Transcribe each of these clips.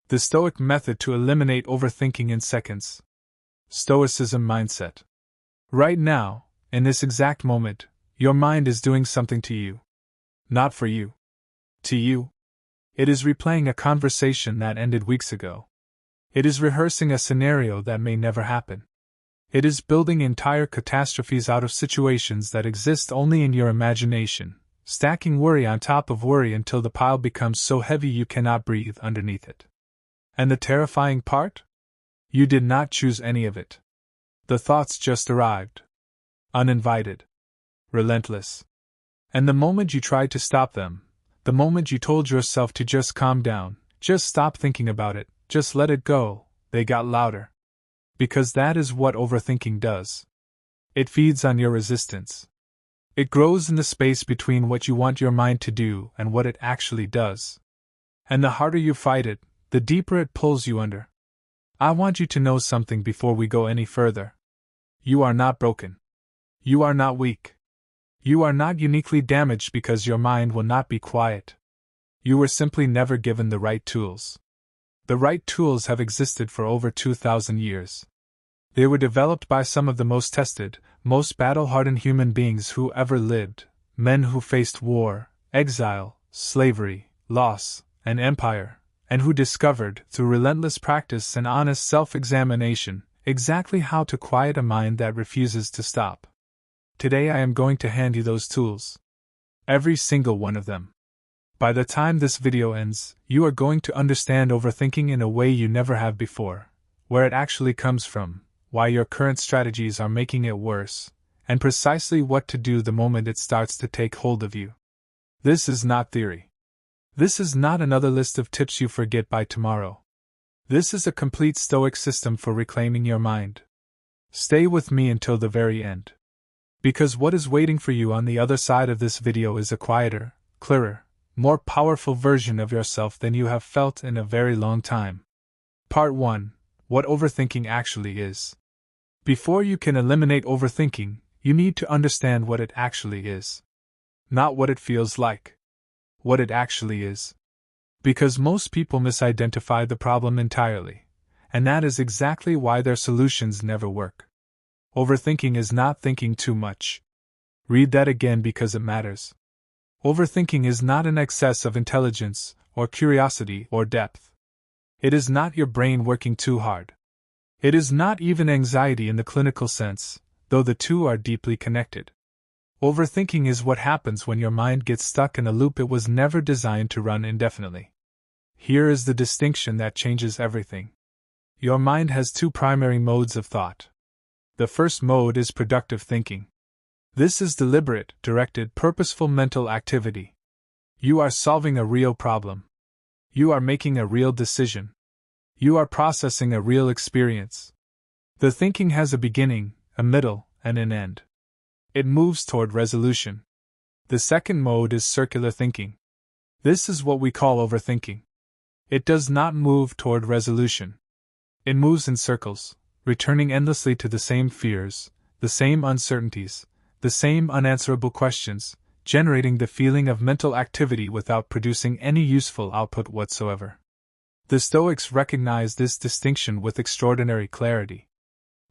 The Stoic method to eliminate overthinking in seconds. Stoicism mindset. Right now, in this exact moment, your mind is doing something to you. Not for you. To you. It is replaying a conversation that ended weeks ago. It is rehearsing a scenario that may never happen. It is building entire catastrophes out of situations that exist only in your imagination, stacking worry on top of worry until the pile becomes so heavy you cannot breathe underneath it. And the terrifying part? You did not choose any of it. The thoughts just arrived. Uninvited. Relentless. And the moment you tried to stop them, the moment you told yourself to just calm down, just stop thinking about it, just let it go, they got louder. Because that is what overthinking does. It feeds on your resistance. It grows in the space between what you want your mind to do and what it actually does. And the harder you fight it, the deeper it pulls you under. I want you to know something before we go any further. You are not broken. You are not weak. You are not uniquely damaged because your mind will not be quiet. You were simply never given the right tools. The right tools have existed for over 2,000 years. They were developed by some of the most tested, most battle-hardened human beings who ever lived, men who faced war, exile, slavery, loss, and empire, and who discovered, through relentless practice and honest self-examination, exactly how to quiet a mind that refuses to stop. Today I am going to hand you those tools. Every single one of them. By the time this video ends, you are going to understand overthinking in a way you never have before, where it actually comes from, why your current strategies are making it worse, and precisely what to do the moment it starts to take hold of you. This is not theory. This is not another list of tips you forget by tomorrow. This is a complete Stoic system for reclaiming your mind. Stay with me until the very end. Because what is waiting for you on the other side of this video is a quieter, clearer, more powerful version of yourself than you have felt in a very long time. Part 1. What overthinking actually is. Before you can eliminate overthinking, you need to understand what it actually is. Not what it feels like. What it actually is. Because most people misidentify the problem entirely, and that is exactly why their solutions never work. Overthinking is not thinking too much. Read that again because it matters. Overthinking is not an excess of intelligence, or curiosity, or depth. It is not your brain working too hard. It is not even anxiety in the clinical sense, though the two are deeply connected. Overthinking is what happens when your mind gets stuck in a loop it was never designed to run indefinitely. Here is the distinction that changes everything. Your mind has two primary modes of thought. The first mode is productive thinking. This is deliberate, directed, purposeful mental activity. You are solving a real problem. You are making a real decision. You are processing a real experience. The thinking has a beginning, a middle, and an end. It moves toward resolution. The second mode is circular thinking. This is what we call overthinking. It does not move toward resolution. It moves in circles, returning endlessly to the same fears, the same uncertainties, the same unanswerable questions, generating the feeling of mental activity without producing any useful output whatsoever. The Stoics recognized this distinction with extraordinary clarity.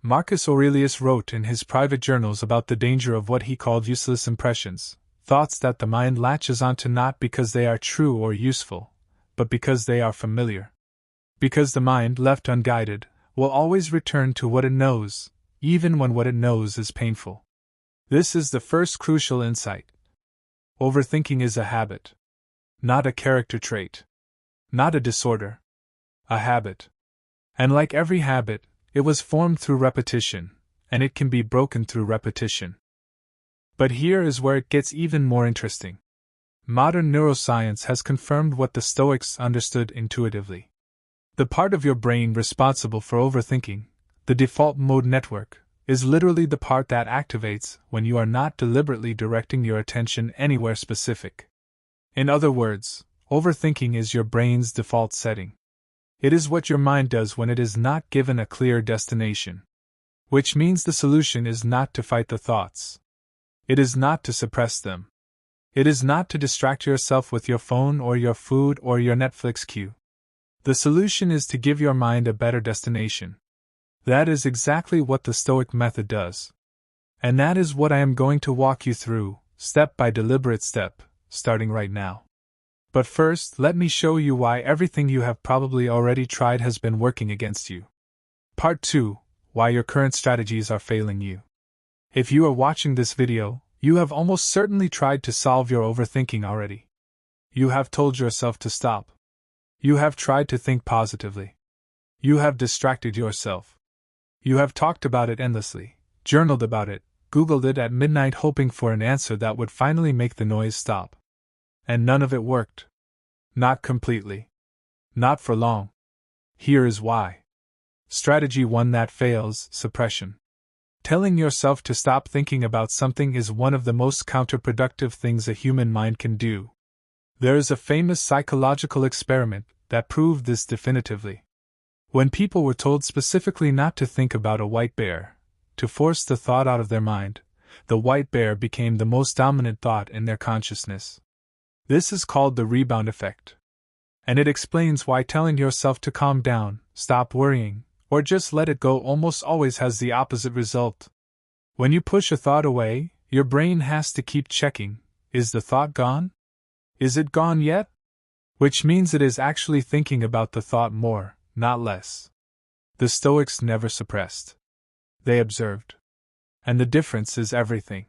Marcus Aurelius wrote in his private journals about the danger of what he called useless impressions, thoughts that the mind latches onto not because they are true or useful, but because they are familiar. Because the mind, left unguided, will always return to what it knows, even when what it knows is painful. This is the first crucial insight. Overthinking is a habit. Not a character trait. Not a disorder. A habit. And like every habit, it was formed through repetition, and it can be broken through repetition. But here is where it gets even more interesting. Modern neuroscience has confirmed what the Stoics understood intuitively. The part of your brain responsible for overthinking, the default mode network, is literally the part that activates when you are not deliberately directing your attention anywhere specific. In other words, overthinking is your brain's default setting. It is what your mind does when it is not given a clear destination. Which means the solution is not to fight the thoughts. It is not to suppress them. It is not to distract yourself with your phone or your food or your Netflix queue. The solution is to give your mind a better destination. That is exactly what the Stoic method does. And that is what I am going to walk you through, step by deliberate step, starting right now. But first, let me show you why everything you have probably already tried has been working against you. Part 2: Why your current strategies are failing you. If you are watching this video, you have almost certainly tried to solve your overthinking already. You have told yourself to stop. You have tried to think positively. You have distracted yourself. You have talked about it endlessly, journaled about it, Googled it at midnight hoping for an answer that would finally make the noise stop. And none of it worked. Not completely. Not for long. Here is why. Strategy 1 that fails: suppression. Telling yourself to stop thinking about something is one of the most counterproductive things a human mind can do. There is a famous psychological experiment that proved this definitively. When people were told specifically not to think about a white bear, to force the thought out of their mind, the white bear became the most dominant thought in their consciousness. This is called the rebound effect. And it explains why telling yourself to calm down, stop worrying, or just let it go almost always has the opposite result. When you push a thought away, your brain has to keep checking: is the thought gone? Is it gone yet? Which means it is actually thinking about the thought more, not less. The Stoics never suppressed. They observed. And the difference is everything.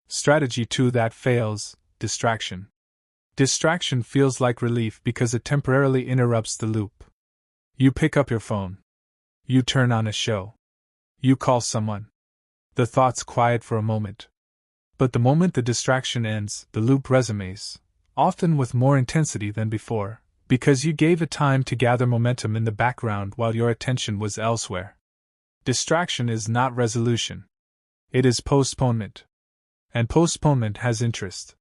Strategy 2 that fails: distraction. Distraction feels like relief because it temporarily interrupts the loop. You pick up your phone. You turn on a show. You call someone. The thoughts quiet for a moment. But the moment the distraction ends, the loop resumes, often with more intensity than before, because you gave it time to gather momentum in the background while your attention was elsewhere. Distraction is not resolution. It is postponement. And postponement has interest.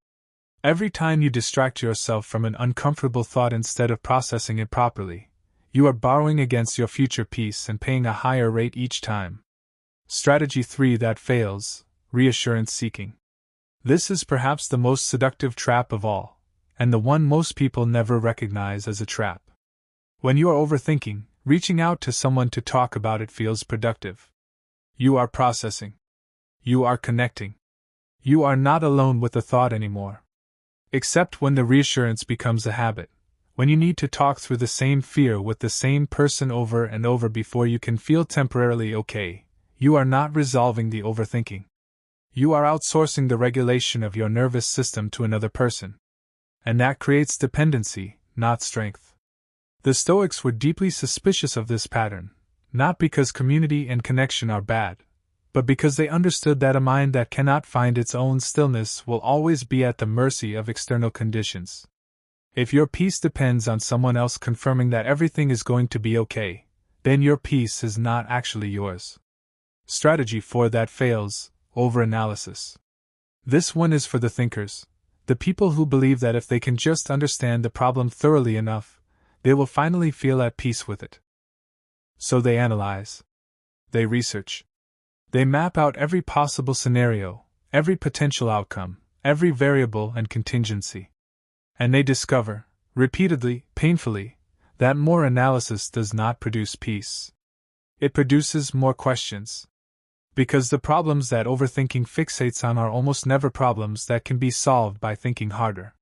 Every time you distract yourself from an uncomfortable thought instead of processing it properly, you are borrowing against your future peace and paying a higher rate each time. Strategy 3 that fails: reassurance seeking. This is perhaps the most seductive trap of all, and the one most people never recognize as a trap. When you are overthinking, reaching out to someone to talk about it feels productive. You are processing. You are connecting. You are not alone with the thought anymore. Except when the reassurance becomes a habit, when you need to talk through the same fear with the same person over and over before you can feel temporarily okay, you are not resolving the overthinking. You are outsourcing the regulation of your nervous system to another person. And that creates dependency, not strength. The Stoics were deeply suspicious of this pattern, not because community and connection are bad, but because they understood that a mind that cannot find its own stillness will always be at the mercy of external conditions. If your peace depends on someone else confirming that everything is going to be okay, then your peace is not actually yours. Strategy 4 that fails: overanalysis. This one is for the thinkers, the people who believe that if they can just understand the problem thoroughly enough, they will finally feel at peace with it. So they analyze. They research. They map out every possible scenario, every potential outcome, every variable and contingency. And they discover, repeatedly, painfully, that more analysis does not produce peace. It produces more questions. Because the problems that overthinking fixates on are almost never problems that can be solved by thinking harder.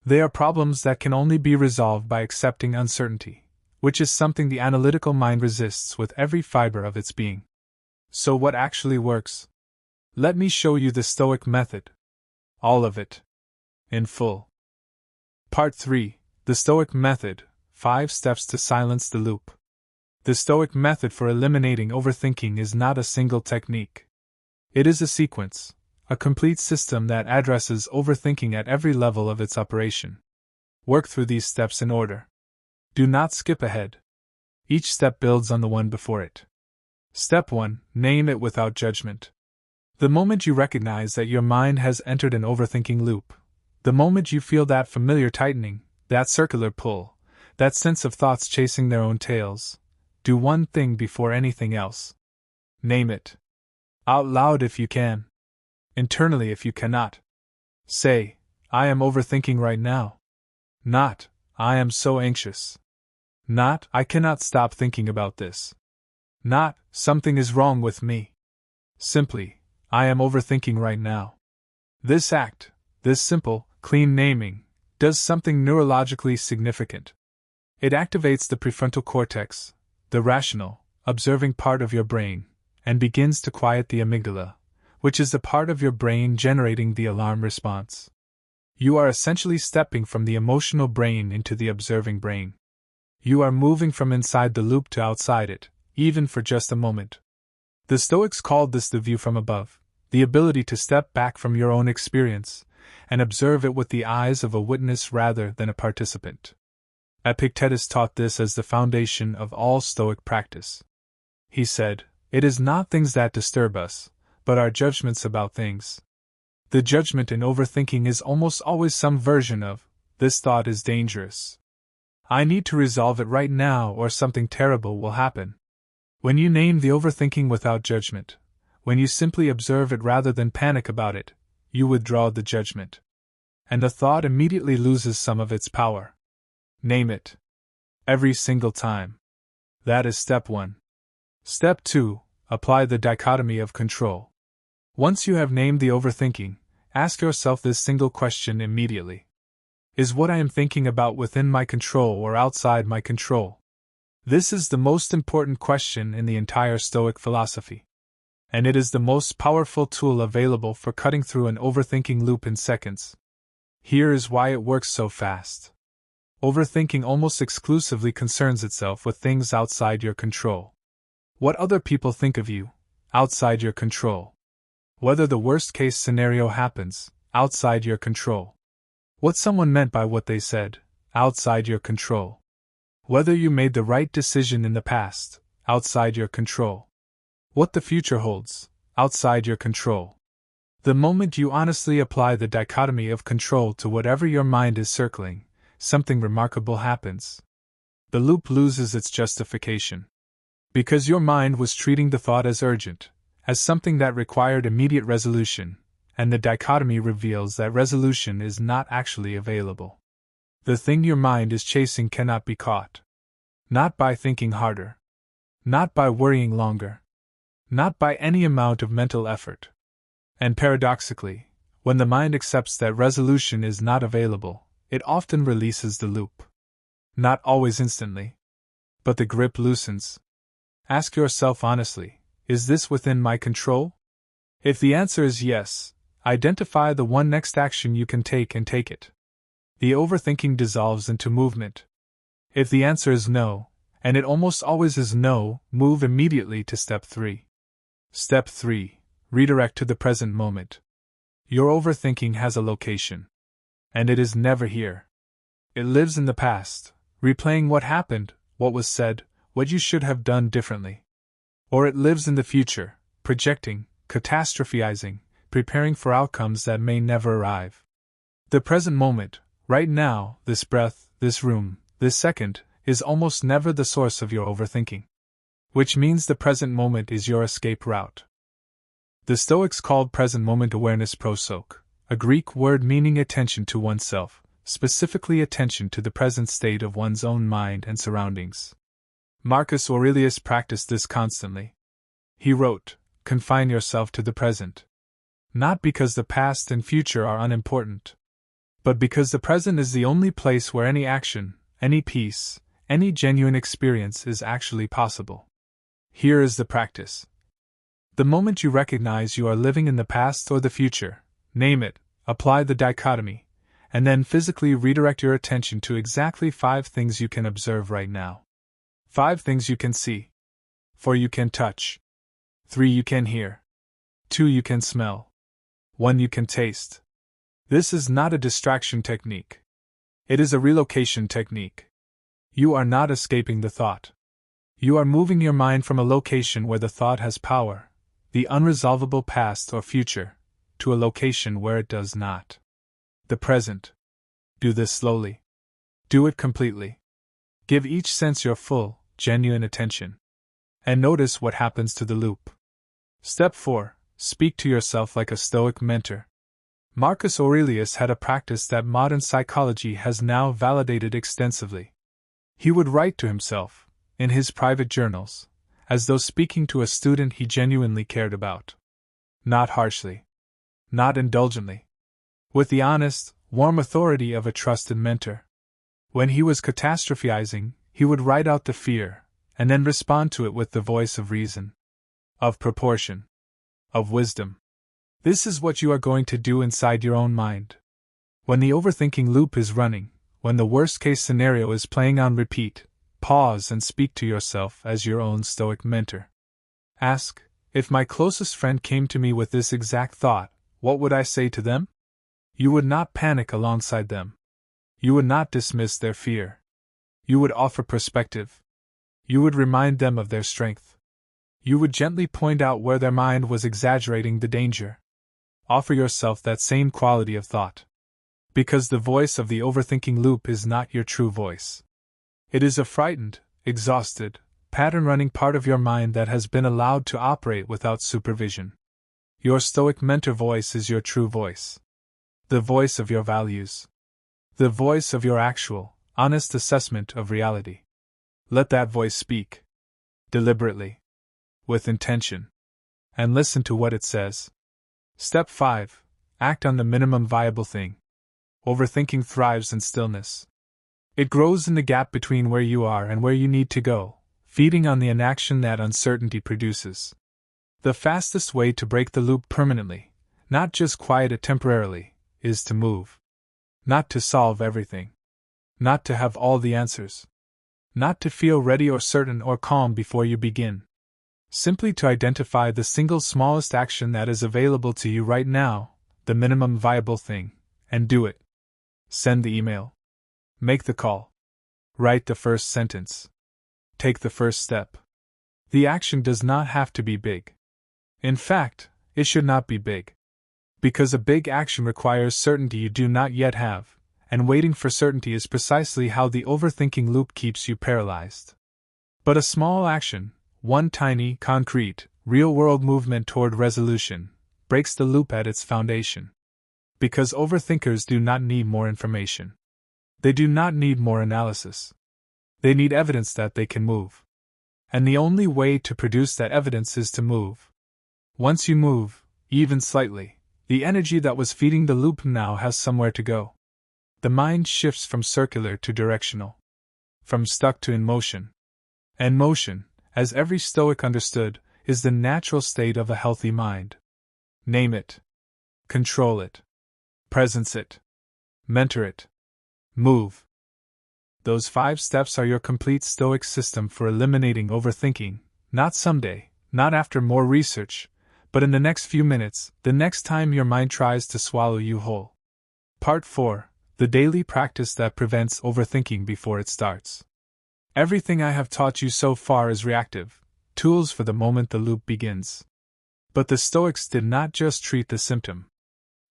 They are problems that can only be resolved by accepting uncertainty, which is something the analytical mind resists with every fiber of its being. So what actually works? Let me show you the Stoic method. All of it. In full. Part 3: The Stoic Method, 5 Steps to Silence the Loop. The Stoic method for eliminating overthinking is not a single technique. It is a sequence, a complete system that addresses overthinking at every level of its operation. Work through these steps in order. Do not skip ahead. Each step builds on the one before it. Step 1: Name it without judgment. The moment you recognize that your mind has entered an overthinking loop, the moment you feel that familiar tightening, that circular pull, that sense of thoughts chasing their own tails, do one thing before anything else. Name it. Out loud if you can. Internally if you cannot. Say, I am overthinking right now. Not, I am so anxious. Not, I cannot stop thinking about this. Not, something is wrong with me. Simply, I am overthinking right now. This act, this simple, clean naming, does something neurologically significant. It activates the prefrontal cortex, the rational, observing part of your brain, and begins to quiet the amygdala, which is the part of your brain generating the alarm response. You are essentially stepping from the emotional brain into the observing brain. You are moving from inside the loop to outside it, even for just a moment. The Stoics called this the view from above, the ability to step back from your own experience and observe it with the eyes of a witness rather than a participant. Epictetus taught this as the foundation of all Stoic practice. He said, "It is not things that disturb us, but our judgments about things." The judgment in overthinking is almost always some version of, "This thought is dangerous. I need to resolve it right now or something terrible will happen." When you name the overthinking without judgment, when you simply observe it rather than panic about it, you withdraw the judgment. And the thought immediately loses some of its power. Name it. Every single time. That is step 1. Step 2. Apply the dichotomy of control. Once you have named the overthinking, ask yourself this single question immediately. Is what I am thinking about within my control or outside my control? This is the most important question in the entire Stoic philosophy. And it is the most powerful tool available for cutting through an overthinking loop in seconds. Here is why it works so fast. Overthinking almost exclusively concerns itself with things outside your control. What other people think of you, outside your control. Whether the worst-case scenario happens, outside your control. What someone meant by what they said, outside your control. Whether you made the right decision in the past, outside your control. What the future holds, outside your control. The moment you honestly apply the dichotomy of control to whatever your mind is circling, something remarkable happens. The loop loses its justification. Because your mind was treating the thought as urgent, as something that required immediate resolution, and the dichotomy reveals that resolution is not actually available. The thing your mind is chasing cannot be caught. Not by thinking harder. Not by worrying longer. Not by any amount of mental effort. And paradoxically, when the mind accepts that resolution is not available, it often releases the loop. Not always instantly. But the grip loosens. Ask yourself honestly, is this within my control? If the answer is yes, identify the one next action you can take and take it. The overthinking dissolves into movement. If the answer is no, and it almost always is no, move immediately to step 3. Step 3. Redirect to the present moment. Your overthinking has a location. And it is never here. It lives in the past, replaying what happened, what was said, what you should have done differently. Or it lives in the future, projecting, catastrophizing, preparing for outcomes that may never arrive. The present moment, right now, this breath, this room, this second, is almost never the source of your overthinking. Which means the present moment is your escape route. The Stoics called present moment awareness prosok, a Greek word meaning attention to oneself, specifically attention to the present state of one's own mind and surroundings. Marcus Aurelius practiced this constantly. He wrote, "Confine yourself to the present." Not because the past and future are unimportant, but because the present is the only place where any action, any peace, any genuine experience is actually possible. Here is the practice. The moment you recognize you are living in the past or the future, name it, apply the dichotomy, and then physically redirect your attention to exactly 5 things you can observe right now. 5 things you can see. 4 you can touch. 3 you can hear. 2 you can smell. 1 you can taste. This is not a distraction technique. It is a relocation technique. You are not escaping the thought. You are moving your mind from a location where the thought has power, the unresolvable past or future, to a location where it does not. The present. Do this slowly. Do it completely. Give each sense your full, genuine attention. And notice what happens to the loop. Step 4. Speak to yourself like a Stoic mentor. Marcus Aurelius had a practice that modern psychology has now validated extensively. He would write to himself, in his private journals, as though speaking to a student he genuinely cared about. Not harshly. Not indulgently. With the honest, warm authority of a trusted mentor. When he was catastrophizing, he would write out the fear, and then respond to it with the voice of reason, of proportion, of wisdom. This is what you are going to do inside your own mind. When the overthinking loop is running, when the worst-case scenario is playing on repeat, pause and speak to yourself as your own Stoic mentor. Ask, if my closest friend came to me with this exact thought, what would I say to them? You would not panic alongside them. You would not dismiss their fear. You would offer perspective. You would remind them of their strength. You would gently point out where their mind was exaggerating the danger. Offer yourself that same quality of thought. Because the voice of the overthinking loop is not your true voice. It is a frightened, exhausted, pattern-running part of your mind that has been allowed to operate without supervision. Your Stoic mentor voice is your true voice. The voice of your values. The voice of your actual, honest assessment of reality. Let that voice speak. Deliberately. With intention. And listen to what it says. Step 5. Act on the minimum viable thing. Overthinking thrives in stillness. It grows in the gap between where you are and where you need to go, feeding on the inaction that uncertainty produces. The fastest way to break the loop permanently, not just quiet it temporarily, is to move. Not to solve everything. Not to have all the answers. Not to feel ready or certain or calm before you begin. Simply to identify the single smallest action that is available to you right now, the minimum viable thing, and do it. Send the email. Make the call. Write the first sentence. Take the first step. The action does not have to be big. In fact, it should not be big. Because a big action requires certainty you do not yet have, and waiting for certainty is precisely how the overthinking loop keeps you paralyzed. But a small action, one tiny, concrete, real-world movement toward resolution, breaks the loop at its foundation. Because overthinkers do not need more information. They do not need more analysis. They need evidence that they can move. And the only way to produce that evidence is to move. Once you move, even slightly, the energy that was feeding the loop now has somewhere to go. The mind shifts from circular to directional. From stuck to in motion. And motion, as every Stoic understood, is the natural state of a healthy mind. Name it. Control it. Presence it. Mentor it. Move. Those 5 steps are your complete Stoic system for eliminating overthinking, not someday, not after more research, but in the next few minutes, the next time your mind tries to swallow you whole. Part 4. The daily practice that prevents overthinking before it starts. Everything I have taught you so far is reactive, tools for the moment the loop begins. But the Stoics did not just treat the symptom.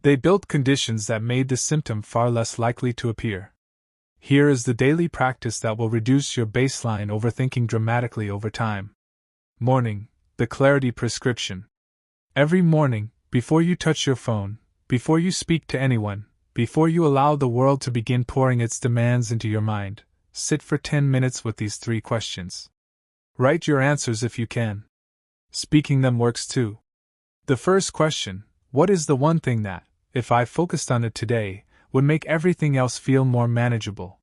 They built conditions that made the symptom far less likely to appear. Here is the daily practice that will reduce your baseline overthinking dramatically over time. Morning, the clarity prescription. Every morning, before you touch your phone, before you speak to anyone, before you allow the world to begin pouring its demands into your mind, sit for 10 minutes with these 3 questions. Write your answers if you can. Speaking them works too. The first question, what is the one thing that, if I focused on it today, would make everything else feel more manageable?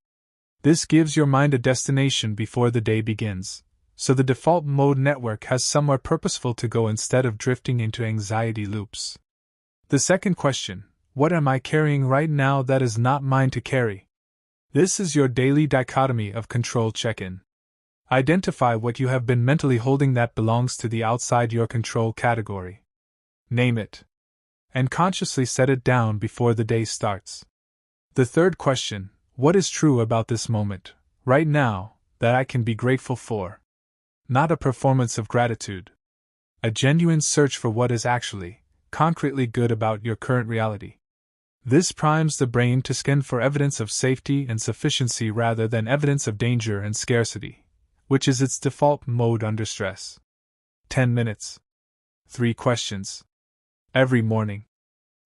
This gives your mind a destination before the day begins, so the default mode network has somewhere purposeful to go instead of drifting into anxiety loops. The second question, what am I carrying right now that is not mine to carry? This is your daily dichotomy of control check-in. Identify what you have been mentally holding that belongs to the outside your control category. Name it. And consciously set it down before the day starts. The third question, what is true about this moment, right now, that I can be grateful for? Not a performance of gratitude. A genuine search for what is actually, concretely good about your current reality. This primes the brain to scan for evidence of safety and sufficiency rather than evidence of danger and scarcity, which is its default mode under stress. 10 minutes. 3 questions. Every morning.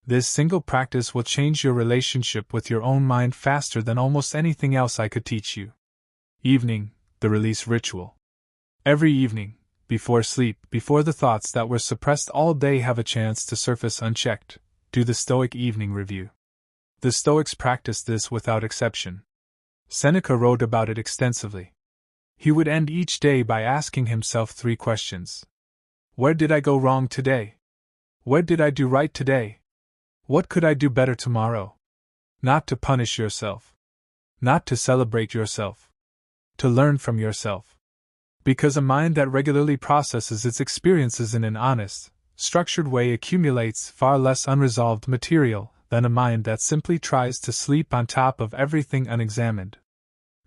This single practice will change your relationship with your own mind faster than almost anything else I could teach you. Evening, the release ritual. Every evening, before sleep, before the thoughts that were suppressed all day have a chance to surface unchecked, do the Stoic evening review. The Stoics practiced this without exception. Seneca wrote about it extensively. He would end each day by asking himself 3 questions. Where did I go wrong today? Where did I do right today? What could I do better tomorrow? Not to punish yourself. Not to celebrate yourself. To learn from yourself. Because a mind that regularly processes its experiences in an honest, structured way accumulates far less unresolved material than a mind that simply tries to sleep on top of everything unexamined.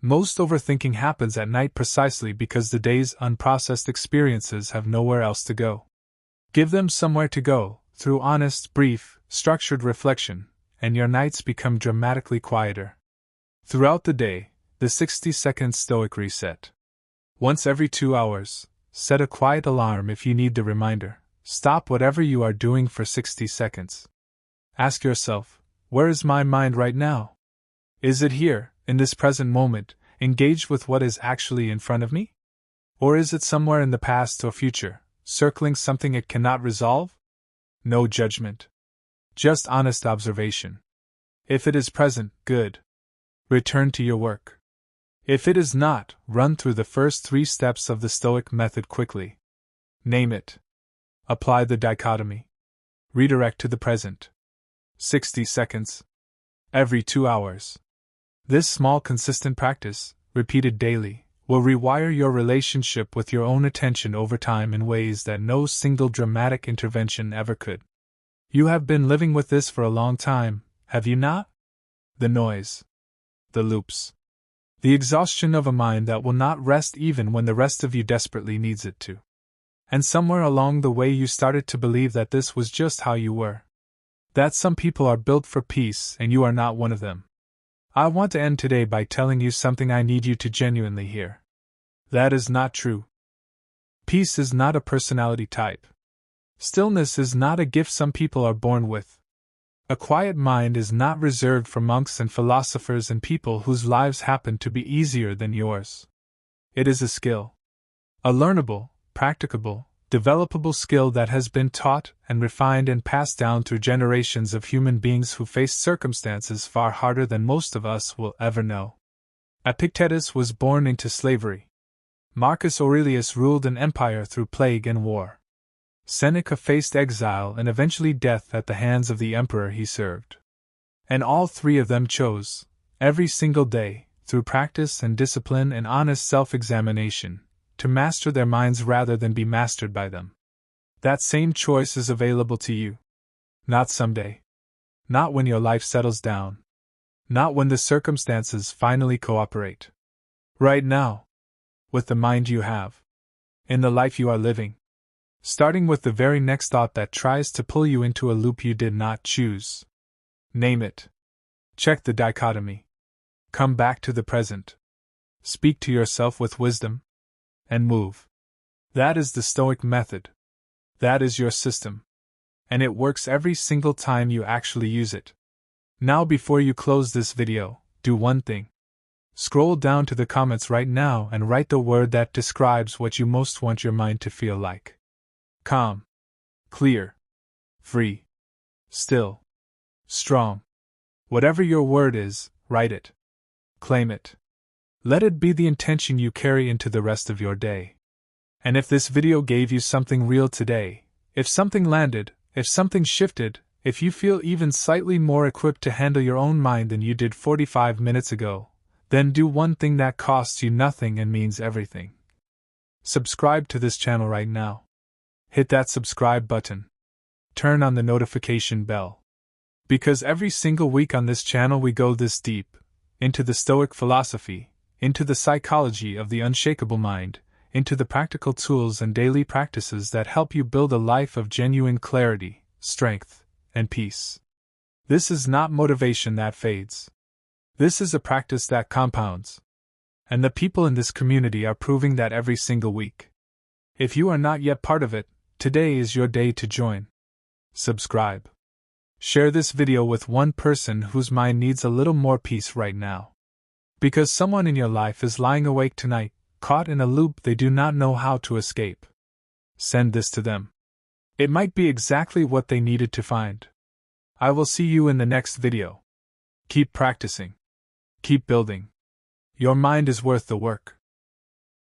Most overthinking happens at night precisely because the day's unprocessed experiences have nowhere else to go. Give them somewhere to go, through honest, brief, structured reflection, and your nights become dramatically quieter. Throughout the day, the 60-second Stoic reset. Once every 2 hours, set a quiet alarm if you need the reminder. Stop whatever you are doing for 60 seconds. Ask yourself, where is my mind right now? Is it here, in this present moment, engaged with what is actually in front of me? Or is it somewhere in the past or future, circling something it cannot resolve? No judgment. Just honest observation. If it is present, good. Return to your work. If it is not, run through the first 3 steps of the Stoic method quickly. Name it. Apply the dichotomy. Redirect to the present. 60 seconds. Every 2 hours. This small consistent practice, repeated daily, will rewire your relationship with your own attention over time in ways that no single dramatic intervention ever could. You have been living with this for a long time, have you not? The noise. The loops. The exhaustion of a mind that will not rest even when the rest of you desperately needs it to. And somewhere along the way you started to believe that this was just how you were. That some people are built for peace and you are not one of them. I want to end today by telling you something I need you to genuinely hear. That is not true. Peace is not a personality type. Stillness is not a gift some people are born with. A quiet mind is not reserved for monks and philosophers and people whose lives happen to be easier than yours. It is a skill. A learnable, practicable, developable skill that has been taught and refined and passed down through generations of human beings who faced circumstances far harder than most of us will ever know. Epictetus was born into slavery. Marcus Aurelius ruled an empire through plague and war. Seneca faced exile and eventually death at the hands of the emperor he served. And all 3 of them chose, every single day, through practice and discipline and honest self-examination, to master their minds rather than be mastered by them. That same choice is available to you. Not someday. Not when your life settles down. Not when the circumstances finally cooperate. Right now. With the mind you have. In the life you are living. Starting with the very next thought that tries to pull you into a loop you did not choose. Name it. Check the dichotomy. Come back to the present. Speak to yourself with wisdom. And move. That is the Stoic method. That is your system. And it works every single time you actually use it. Now before you close this video, do one thing. Scroll down to the comments right now and write the word that describes what you most want your mind to feel like. Calm. Clear. Free. Still. Strong. Whatever your word is, write it. Claim it. Let it be the intention you carry into the rest of your day. And if this video gave you something real today, if something landed, if something shifted, if you feel even slightly more equipped to handle your own mind than you did 45 minutes ago, then do one thing that costs you nothing and means everything. Subscribe to this channel right now. Hit that subscribe button. Turn on the notification bell. Because every single week on this channel we go this deep, into the Stoic philosophy, into the psychology of the unshakable mind, into the practical tools and daily practices that help you build a life of genuine clarity, strength, and peace. This is not motivation that fades. This is a practice that compounds. And the people in this community are proving that every single week. If you are not yet part of it, today is your day to join. Subscribe. Share this video with one person whose mind needs a little more peace right now. Because someone in your life is lying awake tonight, caught in a loop they do not know how to escape. Send this to them. It might be exactly what they needed to find. I will see you in the next video. Keep practicing. Keep building. Your mind is worth the work.